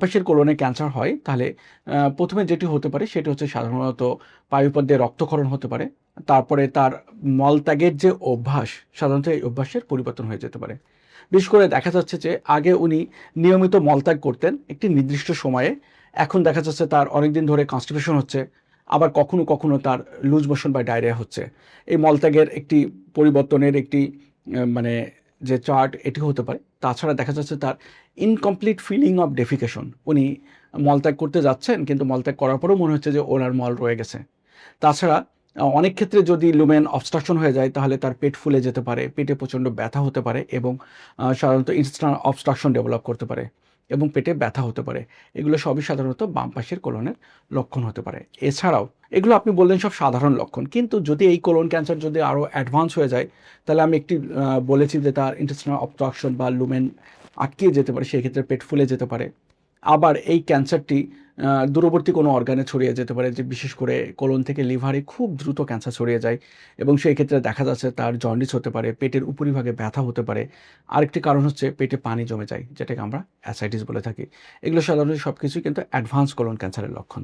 পাশের কোলনে ক্যান্সার হয় তাহলে প্রথমে যেটি হতে পারে সেটি হচ্ছে সাধারণত পায়ুপথে রক্তক্ষরণ হতে পারে। তারপরে তার মলত্যাগের যে অভ্যাস, সাধারণত এই অভ্যাসের পরিবর্তন হয়ে যেতে পারে। বিশেষ করে দেখা যাচ্ছে যে আগে উনি নিয়মিত মলত্যাগ করতেন একটি নির্দিষ্ট সময়ে। এখন দেখা যাচ্ছে তার অনেকদিন ধরে কনস্টিপেশন হচ্ছে। আবার কখনো, কখনো তার লুজ মোশন বা ডায়রিয়া হচ্ছে। এই মলত্যাগের একটি পরিবর্তনের একটি মানে যে চার্ট এটি হতে পারে। তাছাড়া দেখা যাচ্ছে তার ইনকমপ্লিট ফিলিং অফ ডেফিকেশন। উনি মলত্যাগ করতে যাচ্ছেন কিন্তু মলত্যাগ করার পরেও মনে হচ্ছে যে ওনার মল রয়ে গেছে। তাছাড়া অনেক ক্ষেত্রে যদি লুমেন অবস্ট্রাকশন হয়ে যায় তাহলে তার পেট ফুলে যেতে পারে, পেটে প্রচণ্ড ব্যথা হতে পারে এবং সাধারণত ইন্টেস্টাইনাল অবস্ট্রাকশন ডেভেলপ করতে পারে এবং পেটে ব্যথা হতে পারে। এগুলো সবই সাধারণত বাম পাশের কোলনের লক্ষণ হতে পারে। এছাড়াও এগুলো আপনি বললেন সব সাধারণ লক্ষণ। কিন্তু যদি এই কোলন ক্যান্সার যদি আরও অ্যাডভান্স হয়ে যায় তাহলে আমি একটি বলেছি যে তার ইন্টেস্টাইনাল অবস্ট্রাকশন বা লুমেন আটকে যেতে পারে, সেক্ষেত্রে পেট ফুলে যেতে পারে। আবার এই ক্যান্সারটি দূরবর্তী কোনো অর্গানে ছড়িয়ে যেতে পারে, যে বিশেষ করে কোলন থেকে লিভারে খুব দ্রুত ক্যান্সার ছড়িয়ে যায় এবং সেই ক্ষেত্রে দেখা যাচ্ছে তার জন্ডিস হতে পারে, পেটের উপরিভাগে ব্যথা হতে পারে। আরেকটি কারণ হচ্ছে পেটে পানি জমে যায়, যেটাকে আমরা অ্যাসাইটিস বলে থাকি। এগুলো সাধারণত সবকিছুই কিন্তু অ্যাডভান্স কোলন ক্যান্সারের লক্ষণ।